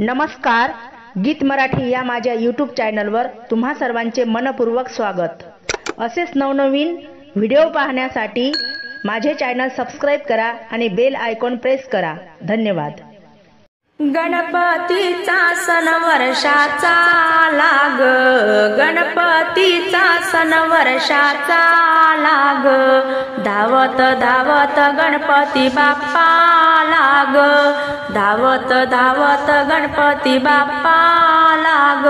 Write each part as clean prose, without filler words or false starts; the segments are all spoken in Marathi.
नमस्कार, गीत मराठी या माझ्या यूट्यूब चॅनलवर तुम्हा सर्वांचे मनपूर्वक स्वागत। असेच नवनवीन व्हिडिओ पाहण्यासाठी माझे चॅनल सबस्क्राइब करा आणि बेल आयकॉन प्रेस करा। धन्यवाद। गणपतीचा सण वर्षाचा लाग, गणपतीचा सण वर्षाचा लाग, धावत धावत गणपती बाप्पा लाग, धावत धावत गणपती बाप्पा लाग,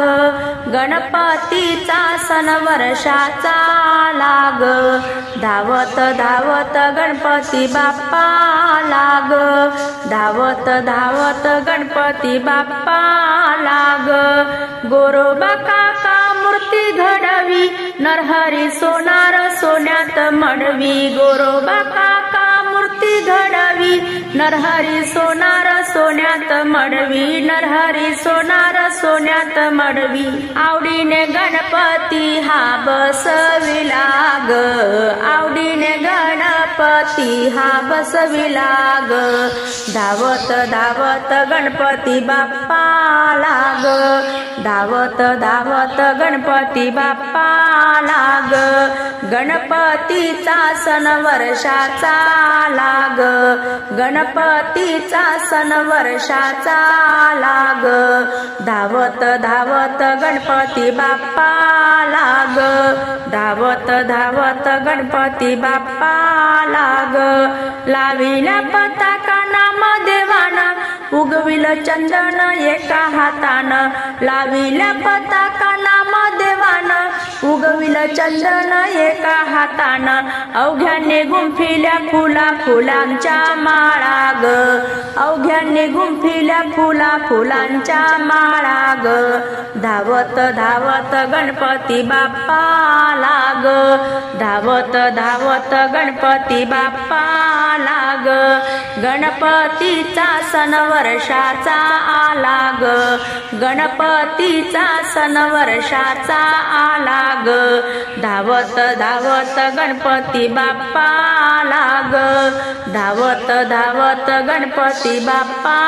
गणपतीचा सण वर्षाचा लाग, धावत धावत गणपती बाप्पा लाग, धावत धावत गणपती बाप्पा लाग, गोरोबा काका मूर्ती घडवी, नरहरी सोनार सोन्यात मडवी, गोरोबा काका मूर्ती घडवी, नरहरी सोनार सोन्यात मडवी, नरहरी सोनार सोन्यात मडवी, आवडीने गणपती हा बसविला ग, आवडीने गणपती हा बसविला ग, धावत धावत गणपती बाप्पा लाग, धावत धावत गणपती बाप्पा लाग, गणपतीचा सण वर्षाचा लाग, गणपतीचा सण वर्षाचा लाग, धावत धावत गणपती बाप्पा लाग, धावत धावत गणपती बाप्पा लाग, लाविला पताका नाम देवाना, उगविल चंदन एका हातानं, लाविला पताका नाम देवाना, उगविल चंदन एका हातानं, अवघ्याने गुंफिल्या फुला फुलांच्या माळा ग, अवघ्याने गुंफिल्या फुला फुलांच्या माळा ग, धावत धावत गणपती बाप्पा लाग, धावत धावत गणपती बाप्पा लाग, गणपतीचा सण वर्षाचा आला ग, गणपतीचा सण वर्षाचा आला ग, धावत धावत गणपती बाप्पा लाग, धावत धावत गणपती बाप्पा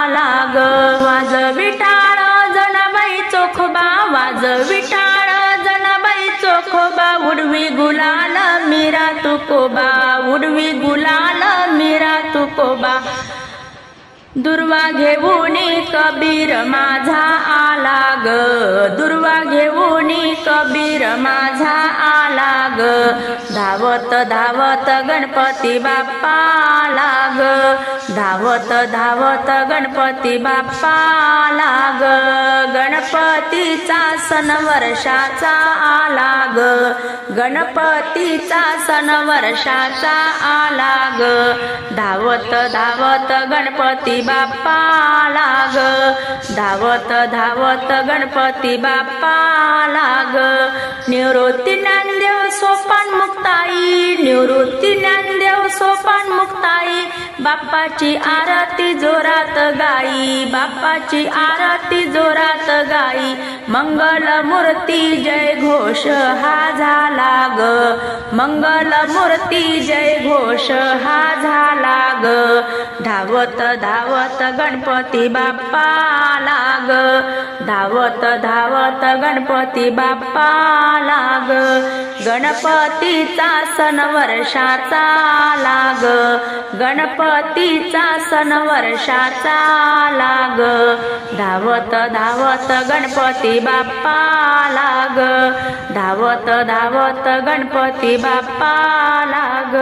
लाग, वाजवी टाळ जनाबाई चोखोबा, वाजवी टाळ जनाबाई चोखोबा, उडवी गुलाल मीरा तुकोबा, उडवी गुलाल मीरा तुकोबा, दुर्वा घेऊनी कबीर माझा आला ग, दुर्वा घेऊनी कबीर माझा आला ग, धावत धावत गणपती बाप्पा लाग, धावत धावत गणपती बाप्पा लाग, गणपतीचा सण वर्षाचा आला ग, गणपतीचा सण वर्षाचा आला ग, धावत धावत गणपती बाप्पा लाग, धावत धावत गणपती बाप्पा लाग, निवृत्ती ज्ञानदेव सोपान मुक्ताई, निवृत्ती ज्ञानदेव सोपान मुक्ताई, बाप्पाची आरती जोरात गाई, बाप्पाची आरती जोरात गाई, मंगल मूर्ती जय घोष हा झाला ग, मंगल मूर्ती जय घोष हा झाला ग, धावत धावत गणपती बाप्पा लाग, धावत धावत गणपती बाप्पा लाग, गणपतीचा सण वर्षाचा लाग, गणपतीचा सण वर्षाचा लाग, धावत धावत गणपती बाप्पा लाग, धावत धावत गणपती बाप्पा लाग।